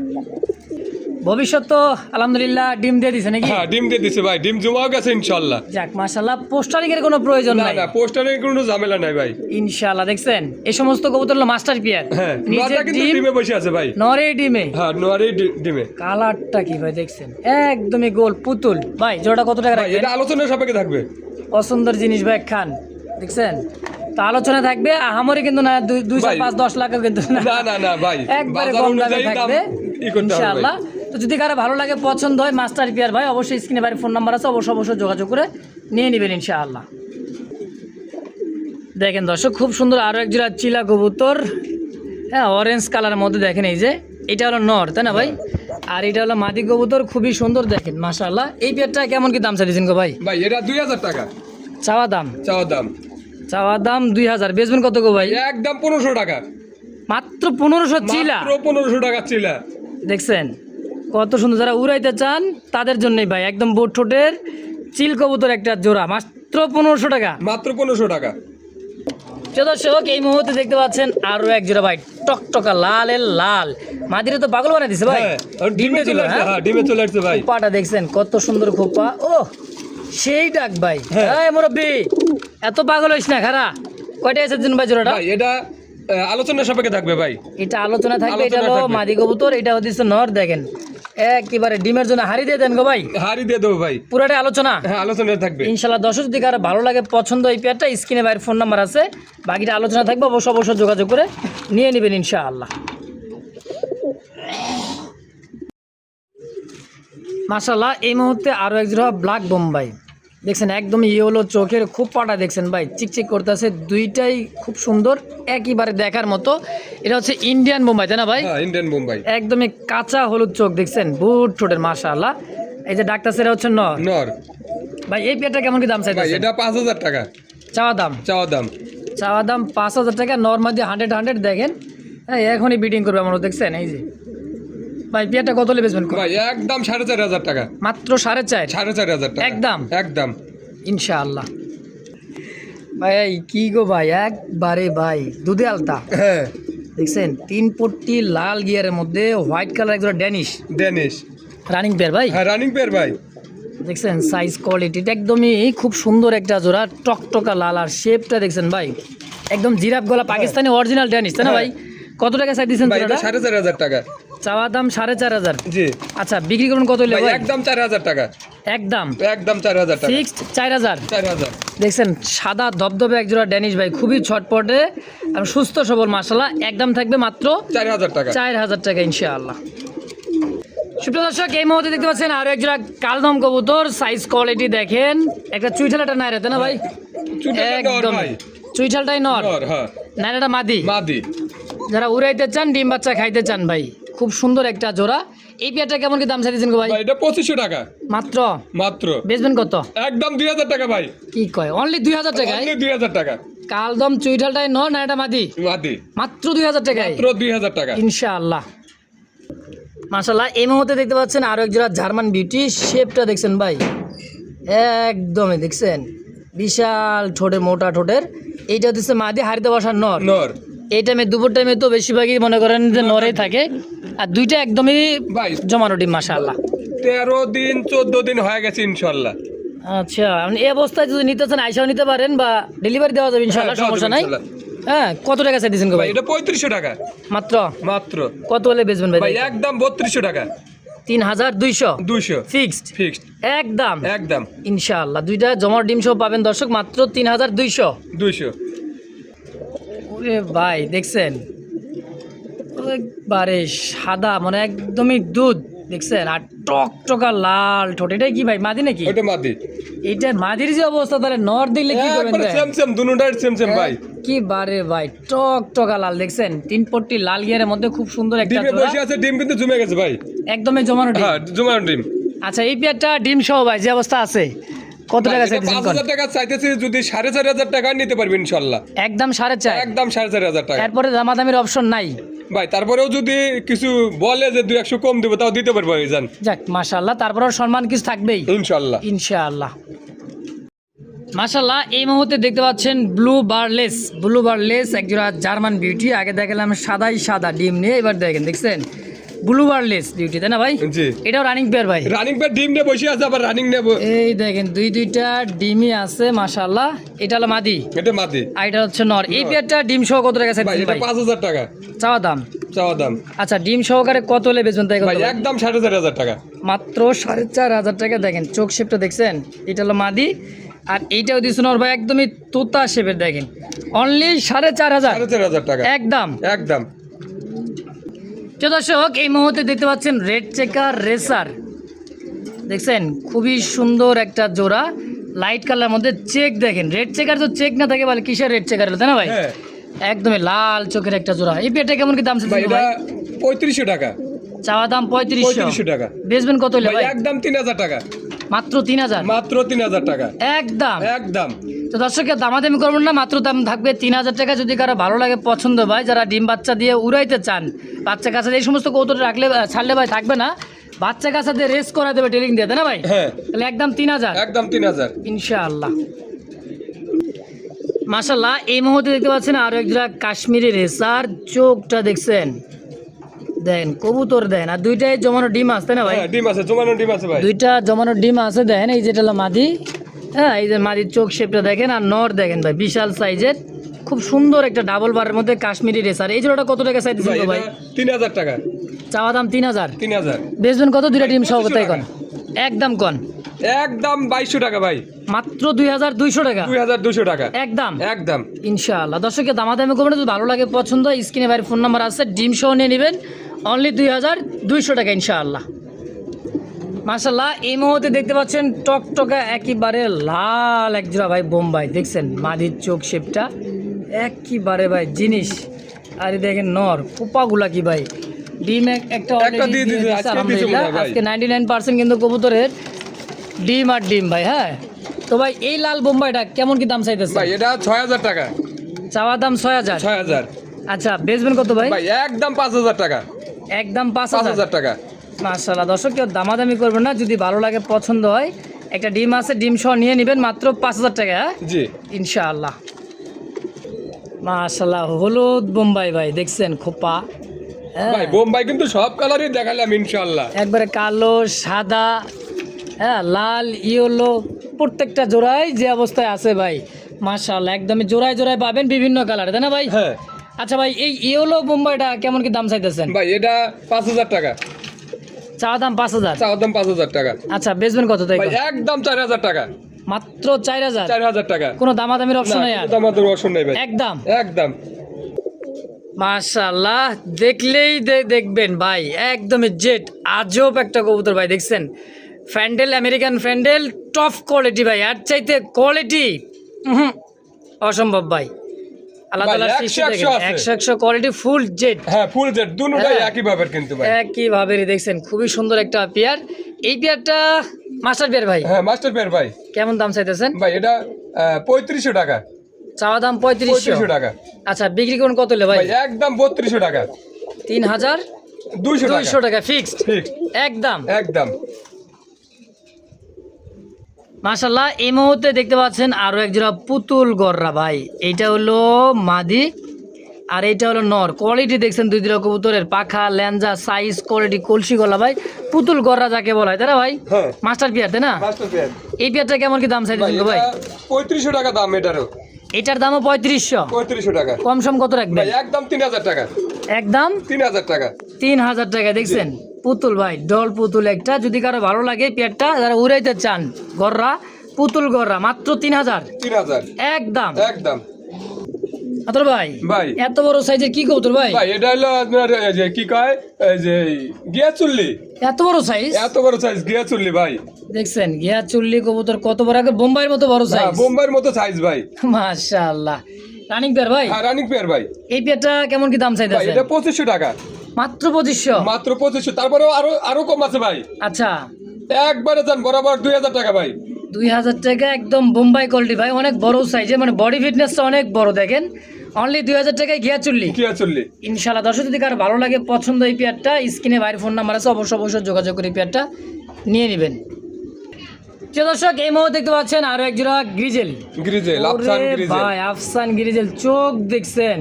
ভবিষ্যৎ তো আলহামদুলিল্লাহ ডিম দিয়ে দিছে নাকি? হ্যাঁ ডিম দিয়ে দিছে ভাই, ডিম জমাও গেছে ইনশাআল্লাহ। যাক মাশাআল্লাহ, পোস্টারিং এর কোনো প্রয়োজন নাই। না পোস্টারিং কোনো ঝামেলা নাই ভাই ইনশাআল্লাহ। দেখছেন এই সমস্ত কবুতর হলো মাস্টার পিয়ার, হ্যাঁ নিজে ডিমে বসে আছে ভাই, নরে ডিমে। হ্যাঁ নরে ডিমে। কালারটা কি ভাই দেখছেন, একদমই গোল পুতুল। ভাই জোড়া কত টাকা রাখবেন? এটা আলোচনার সাপেক্ষে থাকবে, পছন্দের জিনিস ভাই খান, দেখছেন তো আলোচনা থাকবে, আহামরি কিন্তু না 200-5-10 লাখও কিন্তু না ভাই, একবারে কম দামে থাকবে ইনশাআল্লাহ। তো যদি কারো ভালো লাগে পছন্দ হয় মাস্টার পিয়ার ভাই, অবশ্যই স্ক্রিনে বাইরে ফোন নাম্বার আছে, অবশ্যই যোগাযোগ করে নিয়ে নেবেন ইনশাআল্লাহ। দেখেন দর্শক খুব সুন্দর আরও এক জোড়া চিলা কবুতর, হ্যাঁ অরেঞ্জ কালারের মধ্যে দেখেন, এই যে এটা হলো নর তাই না ভাই, আর এটা হলো মাদি কবুতর, খুবই সুন্দর দেখেন মাশাআল্লাহ। এই পেয়ারটা কেমন কি দাম চাইছেন গো ভাই? ভাই এটা 2000 টাকা চাওয়া দাম 2000, বেচবেন কত গো ভাই? একদম 1500 টাকা। মাত্র 1500 চিলা? মাত্র 1500 টাকা চিলা। দেখছেন কত সুন্দর, যারা উড়াইতে চান তাদের জন্যই ভাই, একদম বোট ঠোঁটের চিল কবুতর একটা জোড়া, মাত্র 1500 টাকা। মাত্র 1500 টাকা। দর্শক এই মুহূর্তে দেখতে পাচ্ছেন আরো এক জোড়া ভাই, টকটকা লালের লাল, মাদিরে তো পাগল বানাই দিছে ভাই, ডিমে চলে আসছে। হ্যাঁ ডিমে চলে আসছে ভাই, খোপাটা দেখছেন কত সুন্দর খোপা, ও সেই ডাক ভাই। এই মুরব্বি এত পাগল হইস না, খারা কয়টা এসেছেন ভাই জোড়াটা? ভাই এটা আলোচনার সাপেক্ষে থাকবে ভাই, এটা আলোচনা থাকবে। এটা হলো মাদি কবুতর, এটা হচ্ছে নর, দেখেন একেবারে ডিমের জন্য হাড়ি দিয়ে দেন গো ভাই, হাড়ি দিয়ে দেবো ভাই, পুরাটা আলোচনা। হ্যাঁ আলোচনা থাকবে ইনশাআল্লাহ। দর্শক যদি কারো ভালো লাগে পছন্দ এই পেয়ারটা, স্ক্রিনে বাইরের ফোন নাম্বার আছে, বাকিটা আলোচনা থাকবে, অবশ্যই যোগাযোগ করে নিয়ে নেবেন ইনশাআল্লাহ। মাশাআল্লাহ এই মুহূর্তে আরো এক জোড়া ব্ল্যাক বোম্বাই দেখছেন, একদম ইয়েলো চোখের খুব পাটা দেখছেন ভাই, চিকচিক করতেছে, দুইটাই খুব সুন্দর একেবারে দেখার মতো। এটা হচ্ছে ইন্ডিয়ান বোম্বাই তাই না ভাই? হ্যাঁ ইন্ডিয়ান বোম্বাই, একদমই কাঁচা হলুদ চোখ দেখছেন, বুট ঠোঁটের মাশাআল্লাহ। এই যে ডাক্তার সেটা হচ্ছে নর ভাই। এই পেয়ারটা কেমন কি দাম চাইছেন? ভাই এটা 5000 টাকা চাওয়া দাম 5000 টাকা। নর্মালি 100 দেখেন, হ্যাঁ এখনই বিডিং করবে আমরা, দেখছেন এই যে ভাই পেয়ারটা কত হলে বেচবেন ভাই? একদম 4500 টাকা। মাত্র 4500 টাকা একদম ইনশাআল্লাহ। ভাই কি গো ভাই, একবারে ভাই দুধে আলতা, হ্যাঁ দেখছেন 3 পট্টি লাল গিয়ারের মধ্যে হোয়াইট কালার একজোড়া ড্যানিশ রানিং পেয়ার ভাই, হ্যাঁ রানিং পেয়ার ভাই, দেখছেন সাইজ কোয়ালিটিটা একদমই খুব সুন্দর একটা জোড়া, টকটকা লাল, আর শেপটা দেখছেন ভাই একদম জিরাফ গলা, পাকিস্তানি অরিজিনাল ড্যানিশ তাই না ভাই? কত টাকা চাই দিচ্ছেন? 4500 টাকা চাওয়া দাম 4500। জি। আচ্ছা বিক্রি করুন কত হলে ভাই? একদম 4000 টাকা। একদম 4000 টাকা ফিক্সড 4000। 4000 দেখছেন সাদা দবদবে একজোড়া ড্যানিশ ভাই, খুবই ছটপটে আর সুস্থ সবল মাশাআল্লাহ, একদম থাকবে মাত্র 4000 টাকা। 4000 টাকা ইনশাআল্লাহ। সুপ্রিয় দর্শক এই মুহূর্তে দেখতে পাচ্ছেন আরো একজোড়া কালদম কবুতর, সাইজ কোয়ালিটি দেখেন, একটা চুইঠালাটা নাই রেতে না ভাই? একদম চুইঠালটাই নর, হ্যাঁ নাইরাটা মাদি। যারা উড়াইতে চান ডিম বাচ্চা খাইতে চান ভাই, খুব সুন্দর একটা জোড়া। এই পেয়ারটা কেমন কি দাম চাইছেন গো ভাই? এটা 2500 টাকা মাত্র। বেচবেন কত? একদম 2000 টাকা ভাই। কি কয় অনলি 2000 টাকা? অনলি 2000 টাকা। কালদম চুইঠালটাই নর, নাইরাটা মাদি মাত্র 2000 টাকায়, মাত্র 2000 টাকা ইনশাআল্লাহ। মাশাআল্লাহ এই মুহূর্তে দেখতে পাচ্ছেন আরো এক জোড়া জার্মান বিউটি, শেপটা দেখছেন ভাই একদমই দেখছেন বিশাল ঠোঁটে, মোটা ঠোঁটের। এইটা হচ্ছে মাদি, হাড়িতে বসার নর। এই টাইমে দুপুর টাইমে তো বেশিরভাগই মনে করেন যে নরেই থাকে, আর দুইটা একদমই জমানো ডিম মাশাআল্লাহ। 13 দিন 14 দিন হয়ে গেছে ইনশাআল্লাহ। আচ্ছা এই অবস্থায় যদি নিতে চান আইসাও নিতে পারেন, বা ডেলিভারি দেওয়া যাবে ইনশাআল্লাহ, সমস্যা নাই। হ্যাঁ কত টাকা চাই দিয়েছেন গো ভাই? এটা 3500 টাকা মাত্র। মাত্র। কত হলে বেচবেন ভাই? একদম 3200 টাকা। 3200 200 ফিক্সড ফিক্সড একদম একদম ইনশাআল্লাহ। দুইটা জমার ডিম সহ পাবেন দর্শক মাত্র 3200। 200 ওরে ভাই দেখছেন একবারে সাদা মানে একদমই দুধ দেখছেন, আর টকটকা লাল ঠোঁট। এটাই কি ভাই মাদি নাকি? ওটা মাদি। এটা মাদির যে অবস্থা তাহলে নর দিলে কি করবেন? একবারে সেম সেম দুটোটাই সেম সেম ভাই। কি বারে ভাই টকটকা লাল দেখছেন, 3 পট্টি লাল গিয়ারের মধ্যে খুব সুন্দর একটা ডিমে জোড়া। বসে আছে, ডিম কিন্তু জমে গেছে ভাই, একদমই জমানো ডিম। হ্যাঁ জমানো ডিম। আচ্ছা এই পেয়ারটা ডিম সহ ভাই যে অবস্থা আছে কত টাকা চাইতেছেন? 5000 টাকা চাইতেছি, যদি 4500 টাকা নিতে পারবেন ইনশাআল্লাহ। একদম 4.5। একদম 4500 টাকা এরপরে দামাদামির অপশন নাই ভাই। তারপরেও যদি কিছু বলে যে 200 কম দেবো তাও দিতে পারবো ভাইজান। যাক মাশাআল্লাহ, তারপরেও সম্মান কিছু থাকবেই ইনশাআল্লাহ ইনশাআল্লাহ। মাশাআল্লাহ এই মুহূর্তে দেখতে পাচ্ছেন ব্লু বারলেস একজোড়া জার্মান বিউটি। আগে দেখালাম সাদা ডিম নিয়ে, এবার দেখেন দেখছেন ব্লু বারলেস বিউটি, তাই না ভাই? জি। এটাও রানিং পেয়ার ভাই। রানিং পেয়ার ডিম নিয়ে বসে আছে, আবার রানিং নেব। এই দেখেন দুইটা ডিমই আছে মাশাআল্লাহ। এটা হলো মাদি, এটা মাদি, আর এটা হচ্ছে নর। এই পেয়ারটা ডিম সহ কত টাকা ভাই চাইছেন এটা ভাই? 5000 টাকা চাওয়া দাম। আচ্ছা ডিম সহকারে কত হলে বেচবেন তাই? ভাই একদম 4500 টাকা, মাত্র 4500 টাকা। দেখেন চোখ শেপটা দেখছেন, এটা হলো মাদি, আর এইটাও দিচ্ছেন ওর ভাই একদমই তোতা শেপের। দেখেন অনলি 4500 টাকা একদম। একদম। তো দর্শক এই মুহূর্তে দেখতে পাচ্ছেন রেড চেকার রেসার, দেখছেন খুবই সুন্দর একটা জোড়া লাইট কালার মধ্যে চেক। দেখেন রেড চেকার তো চেক না থাকে বলে কিসের রেড চেকার, তাই না ভাই? হ্যাঁ একদমই লাল চোখের একটা জোড়া। এই পেয়ারটা কেমন কি দাম ভাই? চাইছেন এটা ভাই? 3500 টাকা, চাওয়া দাম 3500 টাকা। বেচবেন কত হলে ভাই ভাই? একদম 3000 টাকা, মাত্র 3000 মাত্র 3000 টাকা একদম। একদম। তো দর্শকের দামাদামি করবেন না, মাত্র দাম থাকবে 3000 টাকা। যদি কারো ভালো লাগে পছন্দ ভাই, যারা ডিম বাচ্চা দিয়ে উড়াইতে চান, বাচ্চা কাছে এই সমস্ত কৌতুক রাখলে ছাড়লে ভাই থাকবে না, বাচ্চা কাছে দিয়ে রেস করা দেবে টেলিং দিয়ে, তাই না ভাই? হ্যাঁ তাহলে একদম 3000 একদম 3000 ইনশাআল্লাহ। মাশাআল্লাহ এই মুহূর্তে দেখতে পাচ্ছেন আরো এক জোড়া কাশ্মীরি রেসার। চোখটা দেখছেন, দেন কবুতর দেন, আর দুইটাই জমানো ডিম আছে তাই না ভাই? হ্যাঁ ডিম আছে, জমানো ডিম আছে ভাই। দুইটা জমানো ডিম আছে। দেখেন এই যেটা হলো মাদি, হ্যাঁ এই যে মাদির চোখ শেপটা দেখেন, আর নর দেখেন ভাই বিশাল সাইজের, খুব সুন্দর একটা ডাবল বারের মধ্যে কাশ্মীরি রেসার। এই জোড়াটা কত টাকা চাইতেছেন ভাই ভাই? এটা 3000 টাকা, চাওয়া দাম 3000। 3000 বেচবেন কত? দুইটা ডিম সহ তাই 2500 কোন? একদম কোন? একদম 2200 টাকা ভাই, মাত্র 2200 টাকা 2200 টাকা একদম একদম। ইনশাআল্লাহ। দর্শকের দামাদামি করবেন, যদি ভালো লাগে পছন্দ হয় স্ক্রিনে ভাইয়ের ফোন নাম্বার আছে, ডিম সহ নিয়ে নেবেন অনলি 2200 টাকা ইনশাআল্লাহ। মাশাআল্লাহ এই মুহূর্তে দেখতে পাচ্ছেন টকটকা একেবারে লাল এক জোড়া ভাই বোম্বাই, দেখছেন মাদির চোখ শেপটা একেবারে ভাই জিনিস। আর এই দেখেন নর পোপাগুলা কি ভাই, ডিম একটা already দিয়ে দিয়েছে, দিয়েছে, আজকে আলহামদুলিল্লাহ। দিয়েছে মনে হয় ভাই। আজকে 99% কিন্তু কবুতরের ডিম আর ডিম ভাই। হ্যাঁ তো ভাই এই লাল বোম্বাইটা কেমন কি দাম চাইতেছে ভাই? এটা 6000 টাকা, চাওয়া দাম 6000। 6000 আচ্ছা বেচবেন কত ভাই? ভাই একদম 5000 টাকা, একদম 5000 5000 টাকা। মাশাআল্লাহ। দর্শক কেউ দামাদামি করবেন না, যদি ভালো লাগে পছন্দ হয় একটা ডিম আছে, ডিম সহ নিয়ে নেবেন মাত্র 5000 টাকা। হ্যাঁ জি ইনশাআল্লাহ। মাশাআল্লাহ হলুদ বোম্বাই ভাই দেখছেন খোপা, হ্যাঁ ভাই বোম্বাই কিন্তু সব কালারই দেখালাম ইনশাআল্লাহ। একবারে কালো সাদা, হ্যাঁ লাল ইয়েলো প্রত্যেকটা জোড়াই যে অবস্থায় আছে ভাই মাশাআল্লাহ, একদমই জোড়ায় পাবেন বিভিন্ন কালার, তাই না ভাই? হ্যাঁ আচ্ছা ভাই এই ইয়েলো বোম্বাইটা কেমন কি দাম চাইতেছেন? ভাই এটা 5000 টাকা, চাওয়া দাম 5000। চাওয়ার দাম 5000 টাকা। আচ্ছা বেচবেন কত তাই? ভাই একদম 4000 টাকা, মাত্র 4000। 4000 টাকা। কোনো দামাদামির অপশন নাই আর? আমাদের অপশন নাই ভাই, একদম একদম। মাশাআল্লাহ দেখলেই দেখবেন ভাই একদমই জেট আজব একটা কবুতর ভাই, দেখছেন ফ্যান্ডেল আমেরিকান ফ্যান্ডেল টপ কোয়ালিটি ভাই, আর চাইতে কোয়ালিটি অসম্ভব ভাই। আল্লাহ ভাই, তাআলার 100 সৃষ্টি দেখেন 100 আছে। 100 কোয়ালিটি ফুল জেট হ্যাঁ ফুল জেড দুটোটাই হ্যাঁ। একই ভাবের কিন্তু ভাই, একই ভাবেরই দেখছেন খুবই সুন্দর একটা পেয়ার। এই পেয়ারটা মাস্টার পেয়ার ভাই, হ্যাঁ মাস্টার পেয়ার ভাই। কেমন দাম চাইতেছেন? ভাই এটা 3500 টাকা, চাওয়া দাম 3500 টাকা। আচ্ছা বিক্রি করুন কত হলে ভাই? ভাই একদম 3200 টাকা, 3200 টাকা ফিক্সড ফিক্স একদম একদম। মাশাআল্লাহ এই মুহূর্তে দেখতে পাচ্ছেন আরো এক জোড়া পুতুল গররা ভাই, এইটা হলো মাদি আর এইটা হলো নর। কোয়ালিটি দেখছেন দুই জোড়া কবুতরের, পাখা ল্যাঞ্জা সাইজ কোয়ালিটি কলসি গলা ভাই, পুতুল গররা যাকে বলা হয় তাই না ভাই? হ্যাঁ মাস্টার পেয়ার তাই না? Master pair. এই পেয়ারটা কেমন কি দাম ভাই চাইতেছেন ভাই? এটা 3500 টাকা দাম, এটারও এটার দামও 3500। 3500 টাকা। কম সম কত রাখবেন? ভাই একদম 3000 টাকা, একদম 3000 টাকা। 3000 টাকা। দেখছেন পুতুল ভাই, ডল পুতুল একটা, যদি কারো ভালো লাগে পেয়ারটা, যারা উড়াইতে চান গররা, পুতুল গররা, মাত্র 3000 3000 একদম। একদম। আতর ভাই, ভাই এত বড় সাইজের কি কবুতর ভাই? ভাই এটা হলো আপনার এই যে কি কয়, এই যে গিয়া চুল্লি, এত বড় সাইজ, এত বড় সাইজ গিয়া চুল্লি ভাই। দেখছেন গিয়া চুল্লি কবুতর কত বড়, আগে বোম্বাইয়ের মতো বড় সাইজ। বোম্বাইয়ের মতো সাইজ ভাই। মাশাআল্লাহ। রানিং পেয়ার ভাই? হ্যাঁ রানিং পেয়ার ভাই। এই পেয়ারটা কেমন কি দাম ভাই চাইতেছেন? এটা 2500 টাকা মাত্র 2500? মাত্র 2500। তারপরেও আরো কম আছে ভাই। আচ্ছা, একবারে যান বরাবর 2000 টাকা ভাই। 2000 টাকা, একদম বোম্বাই কোয়ালিটি ভাই, অনেক বড় সাইজে, মানে বডি ফিটনেসটা অনেক বড়। দেখেন অনলি 2000 টাকায় গিয়া চুল্লি। গিয়া চুল্লি ইনশাআল্লাহ দর্শক, যদি কারো ভালো লাগে পছন্দ এই পেয়ারটা, স্ক্রিনে বাইরের ফোন নাম্বার আছে, অবশ্যই যোগাযোগ করে এই পেয়ারটা নিয়ে নেবেন। প্রিয় দর্শক, এই মুহূর্তে দেখতে পাচ্ছেন আরো এক জোড়া গ্রিজেল। গ্রিজেল, আফসান ওরে গ্রিজেল ভাই, আফসান গ্রিজেল, চোখ দেখছেন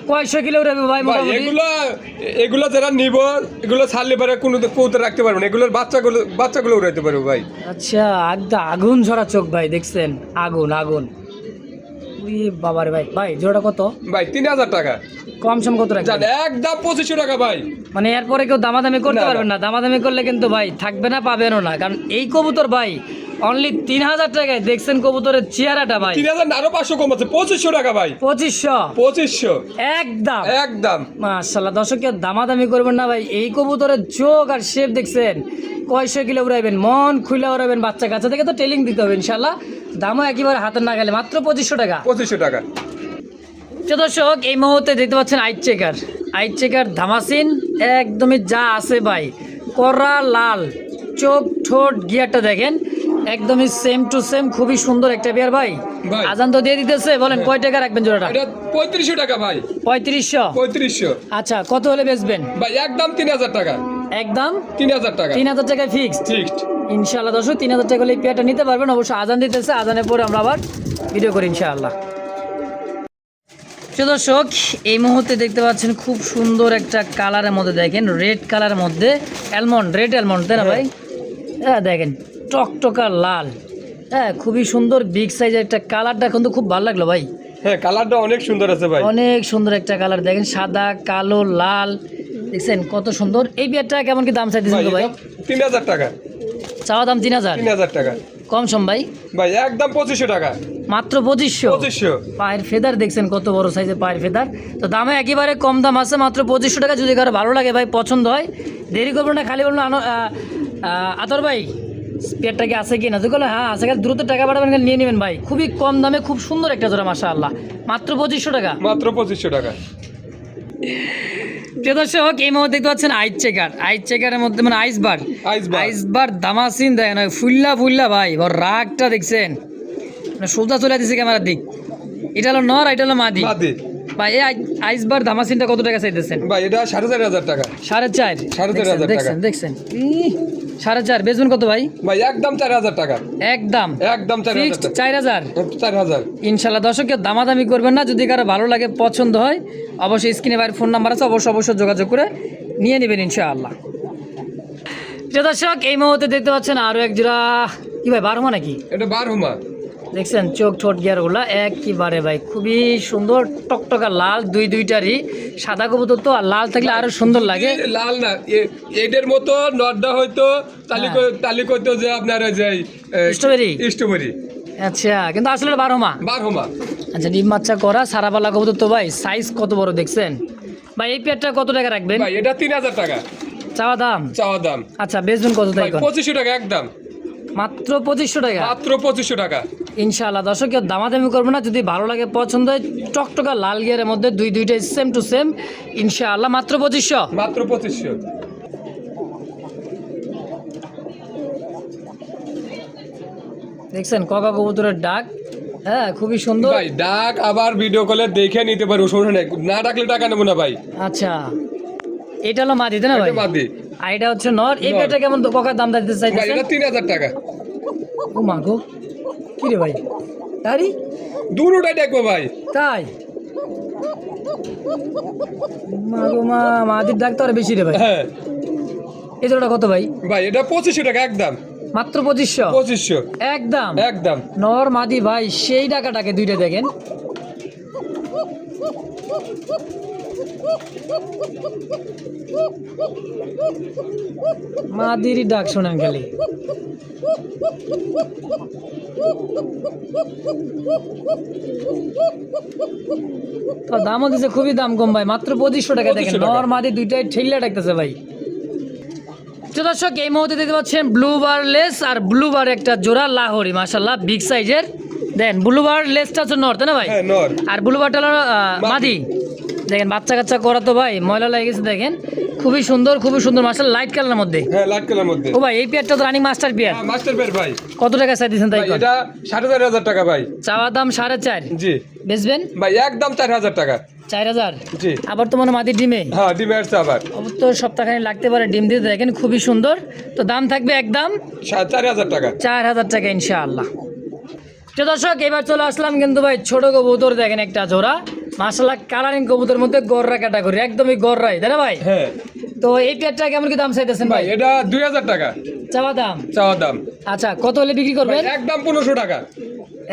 কয়শো কিলো উঠবে ভাই ভাই। মোটামুটি? এগুলো যারা নিব, এগুলো ছাড়লে পারে কোনো কৌতে রাখতে পারবে না, এগুলোর বাচ্চাগুলো উড়াইতে পারবে ভাই। আচ্ছা, একদম আগুন ঝরা চোখ ভাই, দেখছেন আগুন আগুন। উই বাবারে ভাই, ভাই জোড়া কত ভাই 3000 টাকা। কম সম কত জান রাখবেন? একদম 2500 টাকা ভাই। মানে এরপরে কেউ দামাদামি করতে না, না। পারবেন না, দামাদামি করলে কিন্তু ভাই থাকবে না, পাবেনও না, কারণ এই কবুতর ভাই অনলি 3000 টাকায়। দেখছেন কবুতরের চেহারাটা ভাই, 3000 আরো 500 কম আছে, 2500 টাকা ভাই। 2500 একদম একদম একদম। মাশাআল্লাহ দর্শক, কেউ দামাদামি করবেন না ভাই। এই কবুতরের চোখ আর শেপ দেখছেন, কয়শো কিলো উড়াইবেন, মন খুলে উড়াবেন। বাচ্চা কাচ্চা থেকে তো ট্রেলিং দিতে হবে ইনশাল্লাহ। দামও একেবারে হাতের নাগালে, মাত্র 2500 টাকা। 2500 টাকা। প্রিয় দর্শক, এই মুহূর্তে দেখতে পাচ্ছেন আইট চেকার ধামাসিন, একদমই যা আছে ভাই, কড়া লাল চোখ, ঠোঁট, গিয়ারটা দেখেন একদমই সেম টু সেম, খুবই সুন্দর একটা পেয়ার ভাই। ভাই। আজান তো দিয়ে দিতেছে, বলেন কয় টাকা রাখবেন জোড়াটা? এটা 3500 টাকা ভাই। 3500? 3500 আচ্ছা, কত হলে বেচবেন ভাই? একদম 3000 টাকা। একদম 3000 টাকা 3000 টাকায় ফিক্সড। ফিক্সড। ইনশাআল্লাহ দর্শক, 3000 টাকা হলে এই পেয়ারটা নিতে পারবেন। অবশ্যই আজান দিতেছে, আজানের পরে আমরা আবার ভিডিও করি ইনশাআল্লাহ। প্রিয় দর্শক, এই মুহূর্তে দেখতে পাচ্ছেন খুব সুন্দর একটা কালারের মধ্যে, দেখেন রেড কালারের মধ্যে অ্যালমন্ড, রেড অ্যালমন্ড, তাই না ভাই? হ্যাঁ দেখেন টকটকা লাল, হ্যাঁ খুবই সুন্দর বিগ সাইজের একটা কালারটা, কিন্তু খুব ভালো লাগলো ভাই। হ্যাঁ কালারটা অনেক সুন্দর আছে ভাই। অনেক সুন্দর একটা কালার, দেখেন সাদা কালো লাল, দেখছেন কত সুন্দর। এই বিয়ারটা কেমন কি দাম চাইতেছেন তো ভাই? 3000 টাকা চাওয়া দাম 3000? 3000 টাকা। কম সম ভাই? ভাই একদম 2500 টাকা। মাত্র 2500? 2500। পায়ের ফেদার দেখছেন কত বড় সাইজের পায়ের ফেদার, তো দামে একেবারে কম দাম আছে, মাত্র 2500 টাকা। যদি কারো ভালো লাগে ভাই, পছন্দ হয়, দেরি করবো না, খালি বলুন আতর ভাই পেয়ারটা কি আছে কি না, যদি বলে হ্যাঁ আছে, দ্রুত টাকা পাঠাবেন, নিয়ে নেবেন ভাই, খুবই কম দামে খুব সুন্দর একটা জোড়া মাশাআল্লাহ, মাত্র 2500 টাকা। মাত্র 2500 টাকা। প্রিয় দর্শক, এই মুহূর্তে দেখতে পাচ্ছেন আইস চেকারের মধ্যে মানে আইসবার দামাসিন, দেখেন ফুল্লা ভাই, রাগটা দেখছেন, মানে সোজা চলে দিচ্ছে ক্যামেরার দিক। এটা হলো নর, এটা হলো মাদি ভাই। এই আইসবার ধামাসিনটা কত টাকা চাইতেছেন ভাই? এটা 4500 টাকা। 4500? দেখছেন 4.5 বেচবেন কত ভাই? ভাই একদম 4000 টাকা। একদম 4000 টাকা। 4000? 4000 ইনশাল্লাহ দর্শক, কেউ দামাদামি করবেন না, যদি কারো ভালো লাগে পছন্দ হয়, অবশ্যই স্ক্রিনে বাইরের ফোন নাম্বার আছে, অবশ্যই যোগাযোগ করে নিয়ে নেবেন ইনশাআল্লাহ। প্রিয় দর্শক, এই মুহূর্তে দেখতে পাচ্ছেন আরো এক জোড়া, কি ভাই বারহমা নাকি? এটা বারহমা। দেখছেন চোখ ঠোঁট গিয়ার গুলা একবারে ভাই খুবই সুন্দর, টকটকা লাল, দুইটারই সাদা কবুতর তো, আর লাল থাকলে আরো সুন্দর লাগে। লাল না, এদের মতো নর্দা হয়তো তালি কইতো যে আপনার যে স্ট্রবেরি। আচ্ছা, কিন্তু আসলে বারহমা। আচ্ছা, ডিম বাচ্চা করা সারাবালা কবুতর তো ভাই, সাইজ কত বড় দেখছেন ভাই। এই পেয়ারটা কত টাকা রাখবেন? ভাই এটা 3000 টাকা চাওয়া দাম। আচ্ছা, বেচবেন কত টাকা? 2500 টাকা। একদম মাত্র 2500 টাকা। মাত্র 2500 টাকা। ইনশাআল্লাহ দর্শক, কেউ দামাদামি করবে না, যদি ভালো লাগে পছন্দ হয়, টকটকা লাল গিয়ারের মধ্যে দুইটাই সেম টু সেম, ইনশাআল্লাহ মাত্র 2500। মাত্র 2500। দেখছেন কাকা কবুতরের ডাক, হ্যাঁ খুবই সুন্দর ভাই। ডাক আবার ভিডিও কলে দেখে নিতে পারবো, সমস্যা নেই, না ডাকলে টাকা নেবো না ভাই। আচ্ছা, এটা হলো মাদি তাই না ভাই? মাদি। আর এটা হচ্ছে নর। এই পেয়ারটা কেমন তো কাকার দাম দিতে ভাই? চাইতেছেন? এটা 3000 টাকা। ও মা গো, কি রে ভাই, তারি দুটোটাই দেখবো ভাই। তাই মা গো মা, মাদির ডাক তো আর বেশি রে ভাই। হ্যাঁ। এই জোড়াটা কত ভাই? ভাই এটা 2500 টাকা। একদম মাত্র 2500? 2500। একদম নর মাদি ভাই, সেই ডাকাটাকে দুইটা দেখেন, মাদিরই ডাক শোনেন খালি। তো দামও দিচ্ছে খুবই দাম কম ভাই, মাত্র 2500 টাকা। দেখেন 2500 টাকা। নর মাদি দুইটাই ঠেলা ডাকতেছে ভাই। তো দর্শক এই মুহূর্তে দেখতে পাচ্ছেন ব্লুবার লেস আর ব্লুবার একটা জোড়া লাহোরি, মাশাআল্লাহ বিগ সাইজের। দেন ব্লুবার লেসটা হচ্ছে নর, তাই না ভাই? হ্যাঁ নর। আর ব্লুবারটা হলো মাদি। দেখেন বাচ্চা কাচ্চা করা তো ভাই ময়লা লেগে গেছে। দেখেন খুবই সুন্দর, খুবই সুন্দর মাশাআল্লাহ, লাইট কালারের মধ্যে। হ্যাঁ লাইট কালার মধ্যে। ও ভাই এই পেয়ারটা তো রানিং মাস্টার পেয়ার। হ্যাঁ মাস্টার পেয়ার ভাই। কত টাকা চাই দিয়েছেন তাই? ভাই এটা 4500 টাকা ভাই। চাওয়া দাম 4.5। জি বেচবেন ভাই একদম 4000 টাকা। 4000। জি আবার তো মনে হয় মাদি ডিমে। হ্যাঁ ডিমে আসছে আবার। তো সপ্তাহখানি লাগতে পারে ডিম দিতে। দেখেন খুবই সুন্দর। তো দাম থাকবে একদম 4000 টাকা। 4000 টাকা ইনশাআল্লাহ। তো দর্শক এবার চলে আসলাম কিন্তু ভাই ছোট কবুতর। দেখেন একটা জোড়া মাশাআল্লাহ কালারিং কবুতর মধ্যে গররা ক্যাটাগরি, একদমই গররাই, তাই না ভাই? হ্যাঁ তো এই পেয়ারটা কেমন কি দাম চাইতেছেন ভাই ভাই? এটা 2000 টাকা চাওয়া দাম। চাওয়া দাম। আচ্ছা কত হলে বিক্রি করবেন? একদম 1500 টাকা।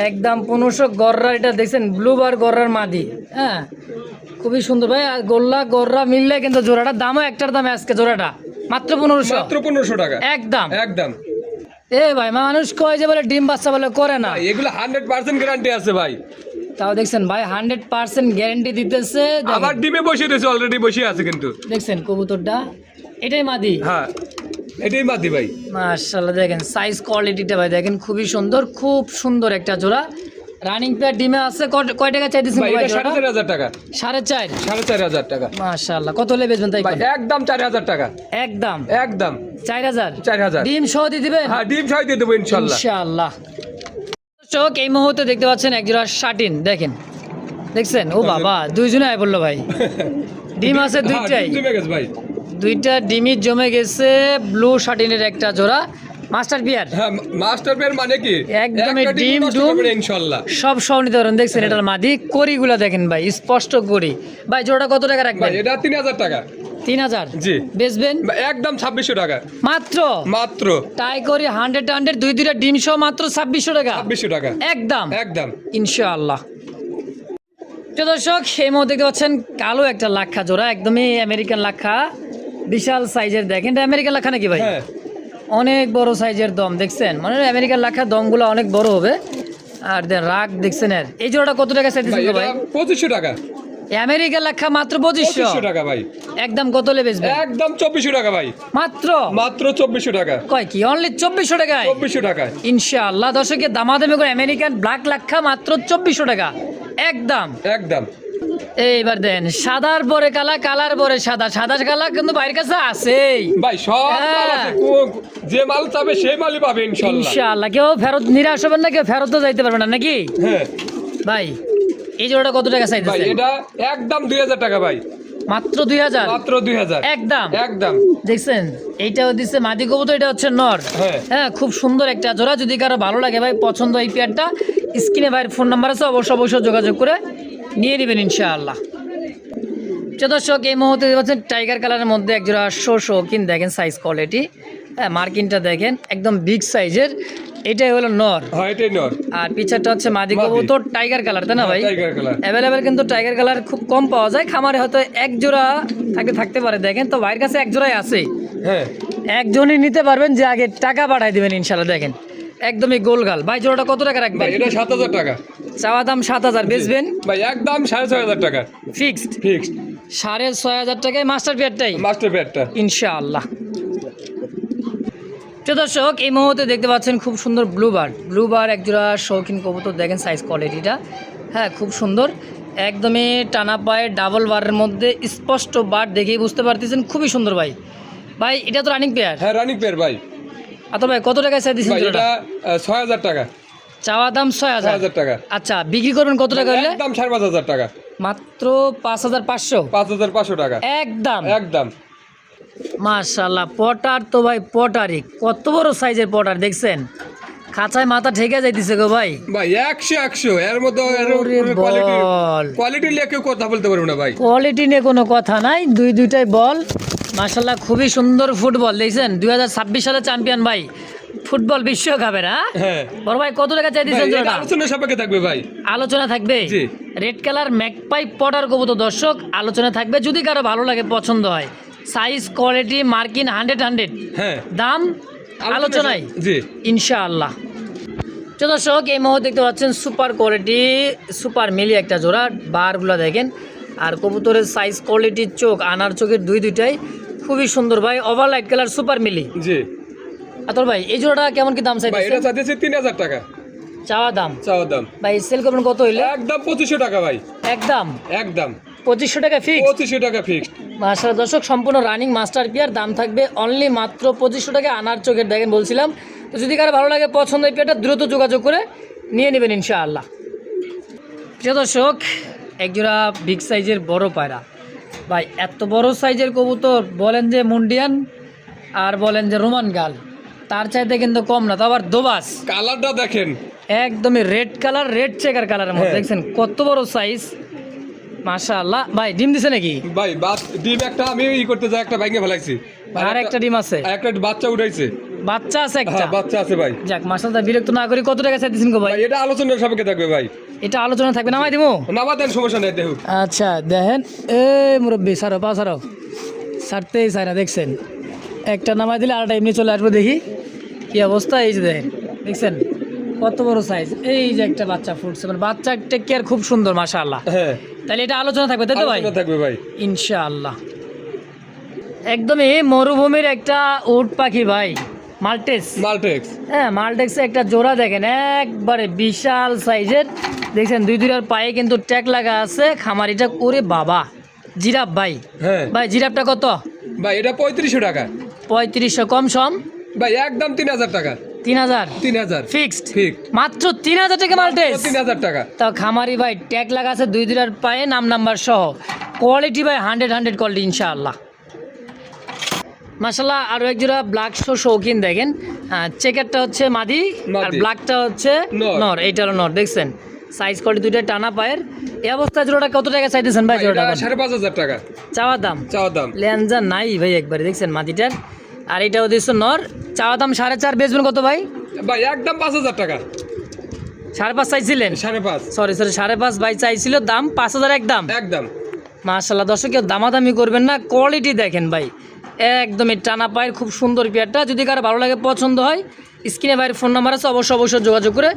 একদম 1500 গররা। এটা দেখছেন ব্লুবার গররার মাদি। হ্যাঁ খুবই সুন্দর ভাই। আর গোল্লা গররা মিললে কিন্তু জোড়াটা দামও একটার দামে আজকে জোড়াটা মাত্র 1500। মাত্র 1500 টাকা একদম একদম। এ ভাই মানুষ কয় যে বলে ডিম বাচ্চা বলে করে না, ভাই এগুলো 100% গ্যারান্টি আছে ভাই। তাও দেখছেন ভাই 100% গ্যারান্টি দিতেছে। দেখেন, আবার ডিমে বসে রয়েছে, অলরেডি বসে আছে কিন্তু। দেখছেন কবুতরটা এটাই মাদি। হ্যাঁ এটাই মাদি ভাই। মাশাআল্লাহ দেখেন সাইজ কোয়ালিটিটা ভাই দেখেন খুবই সুন্দর, খুব সুন্দর একটা জোড়া। রানিং পেয়ার ডিমে আছে। কয় টাকা চাইতেছেন ভাই ভাই এটা জোড়াটা? 4500 টাকা। 4.5। 4500 টাকা। মাশাআল্লাহ কত হলে বেচবেন তাই? ভাই একদম 4000 টাকা। একদম একদম 4000। 4000। ডিম সহ দিয়ে দিবেন হ্যাঁ ডিম সহ দিয়ে দেবো ইনশাআল্লাহ। ইনশাআল্লাহ। চোখ এই মুহূর্তে দেখতে পাচ্ছেন এক জোড়া শাটিন। দেখেন দেখছেন ও বাবা দুইজনে আয় বললো ভাই। ডিম আছে হ্যাঁ, দুইটাই, ডিম জমে গেছে ভাই। দুইটা ডিমই জমে গেছে। ব্লু শাটিনের একটা জোড়া মাস্টার বিয়ার। হ্যাঁ মাস্টার পেয়ার মানে কি একদমই একটা ডিম নষ্ট ডুম করবে না ইনশাআল্লাহ। সব সহ নিতে পারেন। দেখছেন এটার মাদি কড়িগুলা দেখেন ভাই স্পষ্ট কড়ি। ভাই জোড়াটা কত টাকা ভাই রাখবেন? এটা 3000 টাকা। 3000। জি বেচবেন ভাই একদম 2600 টাকা। মাত্র মাত্র টাই করি 100 দুইটা ডিম সহ মাত্র 2600 টাকা। 2600 টাকা একদম একদম। ইনশাআল্লাহ। তো দর্শক সেই মধ্যে দেখতে পাচ্ছেন কালো একটা লাক্ষা জোড়া, একদমই আমেরিকান লাক্ষা, বিশাল সাইজের। দেখেন এটা আমেরিকান লাক্ষা নাকি ভাই? হ্যাঁ অনেক বড় সাইজের দম দেখছেন, মানে আমেরিকান লাক্ষা দমগুলো অনেক বড় হবে। আর রাগ দেখছেন এর। এই জোড়াটা কত টাকা চাইতেছেন ভাই ভাই? এটা 2500 টাকা। আমেরিকান লাক্ষা মাত্র 2500 2500 টাকা ভাই। একদম কত হলে বেচবেন? একদম 2400 টাকা ভাই। মাত্র মাত্র 2400 টাকা। কয় কি অনলি 2400 টাকায়? 2400 টাকায় ইনশাআল্লাহ। দর্শকের দামাদামি করে আমেরিকান ব্ল্যাক লাক্ষা মাত্র 2400 টাকা একদম। একদম। এইবার দেন সাদার পরে কালা, কালার পরে সাদা, সাদা কালা কিন্তু বাইরের কাছে আছেই ভাই সব মাল আছে, যে মাল চাবে সেই মালই পাবে ইনশাআল্লাহ। ইনশাআল্লাহ। কেউ ফেরত নিরাশ হবেন না, কেউ ফেরতও যাইতে পারবে না নাকি হ্যাঁ ভাই? এই জোড়াটা কত টাকা ভাই চাইতেছেন? এটা একদম 2000 টাকা ভাই। মাত্র 2000। মাত্র 2000 একদম একদম। দেখছেন এইটাও দিচ্ছে মাদি কবুতর, এটা হচ্ছে নর। হ্যাঁ। হ্যাঁ খুব সুন্দর একটা জোড়া। যদি কারো ভালো লাগে ভাই পছন্দ এই পেয়ারটা, স্ক্রিনে ভাইয়ের ফোন নাম্বার আছে, অবশ্যই যোগাযোগ করে নিয়ে নেবেন ইনশাআল্লাহ। দর্শক এই মুহূর্তে দেখতে পাচ্ছেন টাইগার কালারের মধ্যে এক জোড়া শৌখিন। দেখেন সাইজ কোয়ালিটি, হ্যাঁ মার্কিনটা দেখেন একদম বিগ সাইজের। এটাই হলো নর। হ্যাঁ এটাই নর। আর পিছারটা হচ্ছে মাদি মাদি। কবুতর টাইগার কালার, তাই না ভাই? টাইগার কালার অ্যাভেলেবেল কিন্তু টাইগার কালার খুব কম পাওয়া যায়। খামারে হয়তো এক জোড়া থাকতে পারে। দেখেন তো ভাইয়ের কাছে এক জোড়াই আছে। হ্যাঁ একজনই নিতে পারবেন, যে আগে টাকা পাঠাই দিবেন ইনশাল্লাহ। দেখেন একদমই গোলগাল। ভাই জোড়াটা কত টাকা রাখবেন? ভাই এটা 7000 টাকা। চাওয়া দাম 7000। বেচবেন ভাই একদম 6500 টাকা। ফিক্সড। ফিক্সড 6500 টাকায় মাস্টার পেয়ারটাই মাস্টার পেয়ারটা ইনশাআল্লাহ। দর্শক এই মুহূর্তে দেখতে পাচ্ছেন খুব সুন্দর ব্লুবার একজোড়া শৌখিন কবুতর। দেখেন সাইজ কোয়ালিটিটা, হ্যাঁ খুব সুন্দর। একদমই টানা পায়ে ডাবল বারের মধ্যে স্পষ্ট বার দেখেই বুঝতে পারতেছেন, খুবই সুন্দর ভাই। ভাই এটা তো রানিং পেয়ার। হ্যাঁ রানিং পেয়ার ভাই। আচ্ছা ভাই কত টাকায় চাই দিচ্ছেন? ভাই এটা 6000 টাকা। চাওয়া দাম 6000 টাকা। আচ্ছা বিক্রি করবেন কত টাকা হলে? একদম 5500 টাকা। মাত্র 5500। 5500 টাকা একদম একদম। মাশাআল্লাহ। পটার তো ভাই পটারি, কত বড় সাইজের পটার দেখছেন, খাঁচায় মাথা ঠেকে যাইতেছে গো ভাই। ভাই 100 এর মধ্যে ওরে বল। কোয়ালিটি নিয়ে কেউ কথা বলতে পারবে না ভাই। কোয়ালিটি নিয়ে কোনো কথা নাই, দুইটাই বল। মাশাআল্লাহ খুবই সুন্দর ফুটবল দেখছেন। 2026 সালে চ্যাম্পিয়ন ভাই ফুটবল বিশ্বকাপের, হ্যাঁ বড় ভাই কত টাকা চাই ভাই, দিয়েছেন এটা জোড়াটা? আলোচনা সাপেক্ষে থাকবে ভাই। আলোচনা থাকবে। জি। রেড কালার ম্যাকপাই পটার কবুতর দর্শক, আলোচনা থাকবে যদি কারো ভালো লাগে পছন্দ হয়। সাইজ কোয়ালিটি মার্কিন 100 হ্যাঁ দাম আলোচনায় জি ইনশাআল্লাহ। তো দর্শক এই মুহূর্তে দেখতে পাচ্ছেন সুপার কোয়ালিটি সুপার মিলি একটা জোড়া, বারগুলো দেখেন আর কবুতরের সাইজ কোয়ালিটি চোখ আনার চোখের দুইটাই খুবই সুন্দর ভাই, ওভার লাইট কালার সুপার মিলি। জি আতর ভাই এই জোড়াটা কেমন কি দাম ভাই, চাইতেছেন? এটা চাইতেছি 3000 টাকা চাওয়া দাম দাম। ভাই সেল করবেন কত হইলে? একদম 2500 টাকা ভাই, একদম একদম 2500 টাকা ফিক্স। 2500 টাকা ফিক্সড। মাশাআল্লাহ দর্শক সম্পূর্ণ রানিং মাস্টার পিয়ার, দাম থাকবে অনলি মাত্র 2500 টাকা আনার চোখের দেখেন বলছিলাম। তো যদি কারো ভালো লাগে পছন্দ এই পেয়ারটা দ্রুত যোগাযোগ করে নিয়ে নেবেন ইনশাআল্লাহ। প্রিয় দর্শক একজোড়া বিগ সাইজের বড় পায়রা ভাই, এত বড় সাইজের কবুতর বলেন যে মুন্ডিয়ান আর বলেন যে রোমান গাল, তার চাইতে কিন্তু কম না, তো আবার দোবাস কালারটা দেখেন একদমই রেড কালার, রেড চেকার কালারের মধ্যে, হ্যাঁ। দেখছেন কত বড় সাইজ মাশাআল্লাহ। ভাই ডিম দিছে নাকি? ভাই ডিম একটা আমি করতে যাই, একটা ভেঙে ফেলাইছি, আর একটা ডিম আছে, একটা বাচ্চা উঠাইছে। বাচ্চা আছে একটা। হ্যাঁ বাচ্চা আছে ভাই। যাক মাশাআল্লাহ, বিরক্ত না করি কত টাকা চাইতেছেন গো ভাই? ভাই এটা আলোচনার সাপেক্ষে থাকবে ভাই। এটা আলোচনা থাকবে, নামাই দিমু? নামা দেন, সমস্যা নেই দেখুন। আচ্ছা দেখেন এ মুরব্বী সারো পা সারো, সারতেই চাই না দেখছেন, একটা নামাই দিলে আরেকটা এমনি চলে আসবো, দেখি কি অবস্থা। এই যে দেখেন দেখছেন কত বড় সাইজ, এই যে একটা বাচ্চা ফুটছে, মানে বাচ্চা টেক কেয়ার খুব সুন্দর মাশাআল্লাহ। হ্যাঁ তাহলে এটা আলোচনা থাকবে তাই তো ভাই? আলোচনা থাকবে ভাই ইনশাআল্লাহ। একদমই মরুভূমির একটা উট পাখি ভাই, মাল্টেস। মাল্টেক্স। হ্যাঁ মাল্টেক্সে একটা জোড়া দেখেন একবারে বিশাল সাইজের, দেখছেন দুইটার পায়ে কিন্তু ট্যাগ লাগা আছে, খামারিটা করে বাবা জিরাফ ভাই। হ্যাঁ ভাই জিরাফটা কত? ভাই এটা 3500 টাকা 3500 কম সম ভাই, একদম 3000 টাকা। 3000 3000 ফিক্সড, ঠিক মাত্র 3000 টাকা মাল্টেস। 3000 টাকা। তা খামারি ভাই ট্যাগ লাগা আছে দুইটার পায়ে, নাম নাম্বার সহ, কোয়ালিটি ভাই 100 কোয়ালিটি ইনশাআল্লাহ মাশাআল্লাহ। আরও এক জোড়া ব্ল্যাক শো শৌখিন দেখেন, চেকারটা হচ্ছে মাদি আর ব্ল্যাকটা হচ্ছে নর, এইটা হলো নর, দেখছেন সাইজ কোয়ালিটি দুইটা টানা পায়ের। এই অবস্থায় জোড়াটা কত টাকা চাইতেছেন ভাই? জোড়াটা 5500 টাকা চাওয়া দাম, লেনজা নাই ভাই একবারে, দেখছেন মাদিটার। আর এটাও দিচ্ছে নর, চাওয়া দাম 4.5, বেচবেন কত ভাই? ভাই একদম 5000 টাকা। 5.5 চাইছিলেন? 5.5 সরি 5.5 ভাই চাইছিল, দাম 5000 একদম। একদম মাশাআল্লাহ দর্শক কেউ দামাদামি করবেন না, কোয়ালিটি দেখেন ভাই একদমই টানা পায়ের খুব সুন্দর পেয়ারটা। যদি কারো ভালো লাগে পছন্দ হয় স্ক্রিনে ভাইয়ের ফোন নাম্বার আছে, অবশ্যই যোগাযোগ করে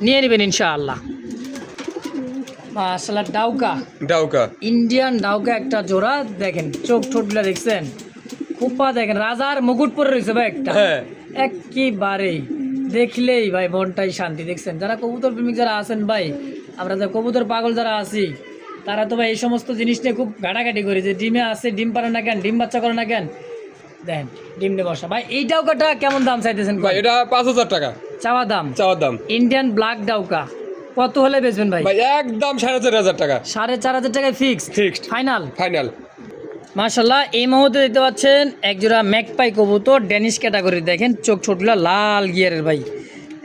নিয়ে নেবেন ইনশাআল্লাহ। মাশাআল্লাহ ডাউকা ইন্ডিয়ান ডাউকা একটা জোড়া দেখেন, চোখ ঠোঁটগুলো দেখছেন, খুপা দেখেন, রাজার মুকুট পরে রয়েছে ভাই একটা, হ্যাঁ একেবারে দেখলেই ভাই মনটাই শান্তি। দেখছেন যারা কবুতর প্রেমিক যারা আছেন ভাই, আমরা যারা কবুতর পাগল যারা আছি, তারা তো ভাই এই সমস্ত জিনিস নিয়ে খুব ঘাটাঘাটি করি যে ডিমে আছে, ডিম পারে না কেন, ডিম বাচ্চা করে না কেন, দেখেন ডিম নিয়ে বসা। ভাই এই ডাউকাটা কেমন দাম চাইতেছেন ভাই? এটা 5000 টাকা চাওয়া দাম। ইন্ডিয়ান ব্ল্যাক ডাউকা কত হলে বেচবেন ভাই? ভাই একদম 4500 টাকা। 4500 টাকায় ফিক্সড ফাইনাল। মাশাআল্লাহ এই মুহূর্তে দেখতে পাচ্ছেন একজোড়া ম্যাকপাই কবুতর, ড্যানিশ ক্যাটাগরি, দেখেন চোখ ছোটগুলো লাল গিয়ারের ভাই,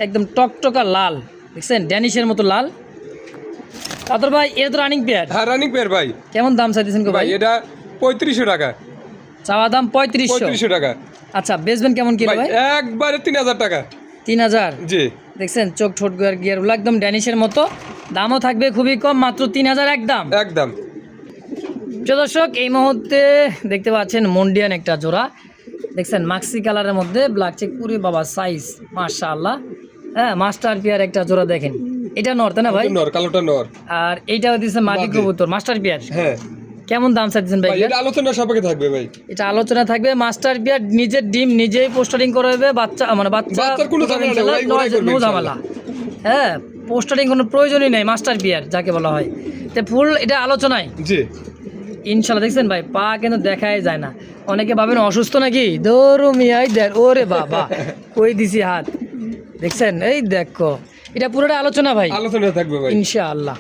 একদম টকটকা লাল, দেখছেন ড্যানিশের মতো লাল। তারপর ভাই এটা তো রানিং পেয়ার। হ্যাঁ রানিং পেয়ার ভাই। কেমন দাম চাইতেছেন ভাই? এটা 3500 টাকা চাওয়া দাম 3500 টাকা। আচ্ছা বেচবেন কেমন কি ভাই? একবারে 3000 টাকা। 3000 জি। দেখছেন চোখ ঠোঁট গিয়ারগুলো একদম ড্যানিশের মতো, দামও থাকবে খুবই কম, মাত্র 3000 একদম। প্রিয় দর্শক এই মুহূর্তে দেখতে পাচ্ছেন মন্ডিয়ান একটা জোড়া, দেখছেন মাক্সি কালারের মধ্যে ব্ল্যাক চেক পুরি বাবা সাইজ মাশাআল্লাহ। হ্যাঁ মাস্টার পিয়ার একটা জোড়া দেখেন, এটা নর তাই না ভাই? নর, কালোটা নর। আর এইটাও দিচ্ছে মাদি কবুতর মাস্টার পিয়ার। হ্যাঁ কেমন দাম চাইছেন ভাই? এটা আলোচনা সাপেক্ষে থাকবে ভাই। এটা আলোচনা থাকবে, মাস্টার পিয়ার নিজের ডিম নিজেই পোস্টারিং করে হবে, বাচ্চা মানে বাচ্চার কোনো ঝামেলা। হ্যাঁ পোস্টারিং কোনো প্রয়োজনই নেই, মাস্টার পিয়ার যাকে বলা হয়। তো ফুল এটা আলোচনায় জি ইনশাল্লাহ। দেখছেন ভাই পা কিন্তু দেখাই যায় না, অনেকে ভাবেন অসুস্থ নাকি, দৌড়ু মিয়াই দেন, ওরে বাবা কই দিছি হাত, দেখছেন এই দেখো এটা পুরোটা আলোচনা ভাই, আলোচনা থাকবে ভাই ইনশাআল্লাহ।